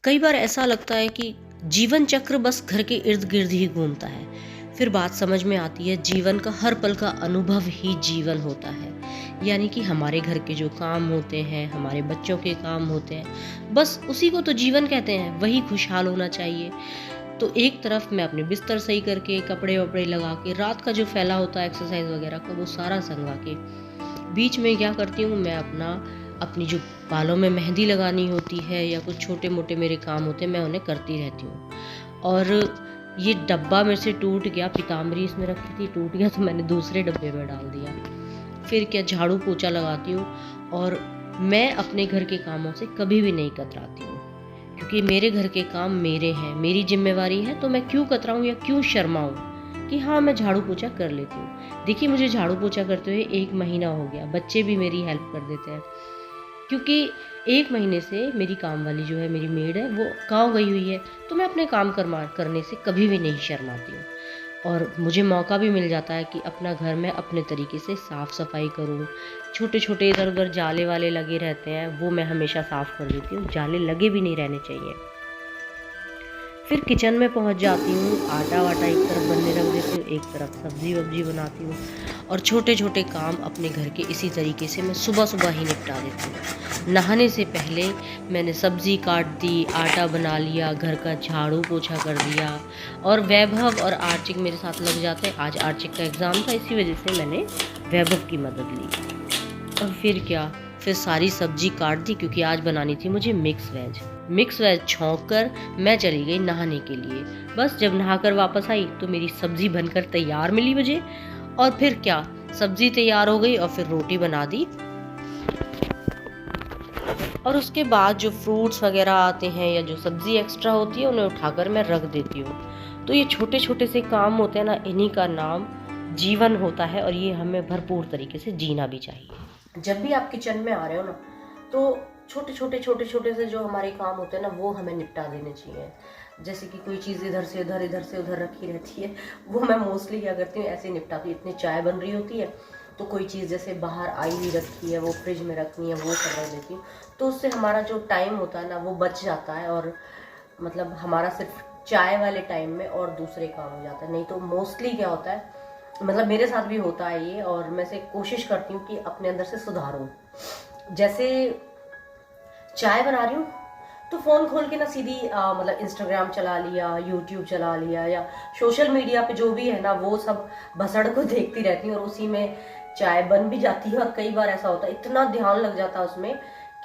कई बार ऐसा लगता है कि जीवन चक्र बस घर के इर्द गिर्द ही घूमता है। फिर बात समझ में आती है, जीवन का हर पल का अनुभव ही जीवन होता है। यानी कि हमारे घर के जो काम होते हैं, हमारे बच्चों के काम होते हैं, बस उसी को तो जीवन कहते हैं, वही खुशहाल होना चाहिए। तो एक तरफ मैं अपने बिस्तर सही करके, कपड़े वपड़े लगा के, रात का जो फैला होता है एक्सरसाइज वगैरह का, वो सारा संगवा के, बीच में क्या करती हूँ मैं अपनी जो बालों में मेहंदी लगानी होती है या कुछ छोटे मोटे मेरे काम होते हैं, मैं उन्हें करती रहती हूँ। और ये डब्बा मेरे से टूट गया, पीताम्बरी इसमें रखी थी, टूट गया तो मैंने दूसरे डब्बे में डाल दिया। फिर क्या, झाड़ू पोछा लगाती हूँ। और मैं अपने घर के कामों से कभी भी नहीं कतराती हूँ, क्योंकि मेरे घर के काम मेरे हैं, मेरी जिम्मेवारी है। तो मैं क्यों कतराऊँ या क्यों शर्माऊँ कि हाँ मैं झाड़ू पोछा कर लेती हूँ। देखिए, मुझे झाड़ू पोछा करते हुए 1 महीना हो गया, बच्चे भी मेरी हेल्प कर देते हैं, क्योंकि 1 महीने से मेरी काम वाली जो है, मेरी मेड है, वो गाँव गई हुई है। तो मैं अपने काम करने से कभी भी नहीं शर्माती हूँ। और मुझे मौका भी मिल जाता है कि अपना घर मैं अपने तरीके से साफ़ सफाई करूँ। छोटे छोटे इधर उधर जाले वाले लगे रहते हैं, वो मैं हमेशा साफ़ कर देती हूँ, जाले लगे भी नहीं रहने चाहिए। फिर किचन में पहुंच जाती हूँ, आटा वाटा एक तरफ बनने रख देती हूँ, एक तरफ सब्जी वब्जी बनाती हूँ। और छोटे छोटे काम अपने घर के इसी तरीके से मैं सुबह सुबह ही निपटा देती हूँ। नहाने से पहले मैंने सब्जी काट दी, आटा बना लिया, घर का झाड़ू पोछा कर दिया। और वैभव और आर्चिक मेरे साथ लग जाते हैं। आज आर्चिक का एग्ज़ाम था, इसी वजह से मैंने वैभव की मदद ली। और फिर क्या, फिर सारी सब्जी काट दी, क्योंकि आज बनानी थी मुझे मिक्स वेज छौंक कर मैं चली गई नहाने के लिए। बस जब नहाकर वापस आई तो मेरी सब्जी बनकर तैयार मिली मुझे। और फिर क्या, सब्जी तैयार हो गई और फिर रोटी बना दी। और उसके बाद जो फ्रूट्स वगैरह आते हैं या जो सब्जी एक्स्ट्रा होती है, उन्हें उठाकर मैं रख देती हूँ। तो ये छोटे छोटे से काम होते हैं ना, इन्हीं का नाम जीवन होता है। और ये हमें भरपूर तरीके से जीना भी चाहिए। जब भी आप किचन में आ रहे हो ना, तो छोटे छोटे से जो हमारे काम होते हैं ना, वो हमें निपटा देने चाहिए। जैसे कि कोई चीज़ इधर से उधर रखी रहती है, वो मैं मोस्टली क्या करती हूँ, ऐसे निपटाती हूँ। इतनी चाय बन रही होती है, तो कोई चीज़ जैसे बाहर आई हुई रखी है, वो फ्रिज में रखनी है, वो सब रख देती हूँ। तो उससे हमारा जो टाइम होता है ना, वो बच जाता है। और मतलब हमारा सिर्फ चाय वाले टाइम में और दूसरे काम हो जाता है। नहीं तो मोस्टली क्या होता है, मतलब मेरे साथ भी होता है ये, और मैं से कोशिश करती हूँ कि अपने अंदर से सुधारूँ। जैसे चाय बना रही हूँ तो फ़ोन खोल के ना सीधी मतलब इंस्टाग्राम चला लिया, यूट्यूब चला लिया, या सोशल मीडिया पे जो भी है ना, वो सब भसड़ को देखती रहती हूँ। और उसी में चाय बन भी जाती है। और कई बार ऐसा होता है, इतना ध्यान लग जाता है उसमें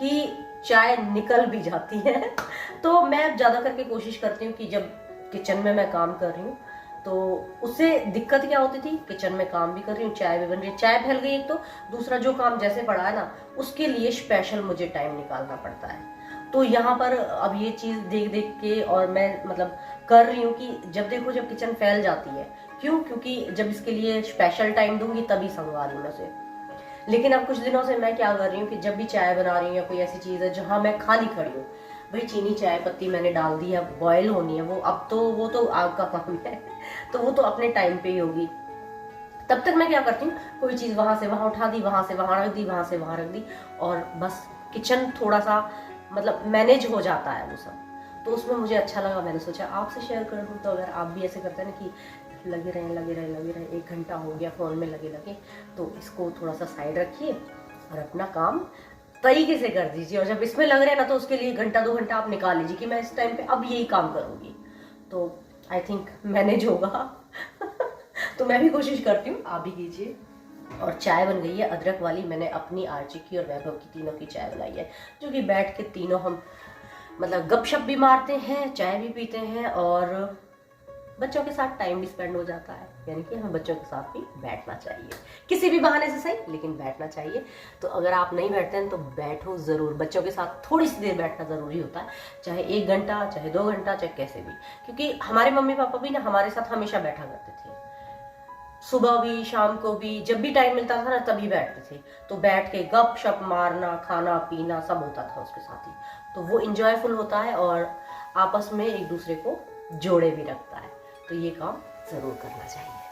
कि चाय निकल भी जाती है। तो मैं ज़्यादा करके कोशिश करती हूँ कि जब किचन में मैं काम कर रही हूँ, तो उससे दिक्कत क्या होती थी, किचन में काम भी कर रही हूँ, चाय भी बन रही है, चाय फैल गई एक, तो दूसरा जो काम जैसे पड़ा है ना, उसके लिए स्पेशल मुझे टाइम निकालना पड़ता है। तो यहाँ पर अब ये चीज़ देख देख के और मैं मतलब कर रही हूँ कि जब देखो, जब किचन फैल जाती है, क्योंकि जब इसके लिए स्पेशल टाइम दूंगी तभी संगवा रही हूँ मैं उसे। लेकिन अब कुछ दिनों से मैं क्या कर रही हूँ कि जब भी चाय बना रही हूँ या कोई ऐसी चीज़ है जहाँ मैं खाली खड़ी हूँ, भाई चीनी चाय पत्ती मैंने डाल दी है, बॉयल होनी है वो, अब तो वो तो आग का काम है, तो वो तो अपने टाइम पे ही होगी। तब तक मैं क्या करती हूँ, कोई चीज़ वहाँ से वहाँ उठा दी, वहाँ से वहाँ रख दी, वहाँ से वहाँ रख दी, और बस किचन थोड़ा सा मतलब मैनेज हो जाता है वो सब। तो उसमें मुझे अच्छा लगा, मैंने सोचा आपसे शेयर कर दूँ। तो अगर आप भी ऐसे करते हैं ना कि लगे रहें 1 घंटा हो गया फ़ोन में लगे, तो इसको थोड़ा सा साइड रखिए और अपना काम तरीके से कर दीजिए। और जब इसमें लग रहे हैं ना, तो उसके लिए 1 घंटा 2 घंटा आप निकाल लीजिए कि मैं इस टाइम पे अब यही काम करूँगी, तो आई थिंक मैनेज होगा। तो मैं भी कोशिश करती हूँ, आप भी कीजिए। और चाय बन गई है अदरक वाली, मैंने अपनी, आर्ची की और वैभव की, तीनों की चाय बनाई है, जो कि बैठ के तीनों हम मतलब गपशप भी मारते हैं, चाय भी पीते हैं, और बच्चों के साथ टाइम भी स्पेंड हो जाता है। यानी कि हमें बच्चों के साथ भी बैठना चाहिए, किसी भी बहाने से सही, लेकिन बैठना चाहिए। तो अगर आप नहीं बैठते हैं तो बैठो ज़रूर, बच्चों के साथ थोड़ी सी देर बैठना ज़रूरी होता है, चाहे 1 घंटा, चाहे 2 घंटा, चाहे कैसे भी। क्योंकि हमारे मम्मी पापा भी ना हमारे साथ हमेशा बैठा करते थे, सुबह भी शाम को भी, जब भी टाइम मिलता था ना तभी बैठते थे। तो बैठ के गप शप मारना, खाना पीना सब होता था उसके साथ ही। तो वो इंजॉयफुल होता है और आपस में एक दूसरे को जोड़े भी रखता है। तो ये काम ज़रूर करना चाहिए।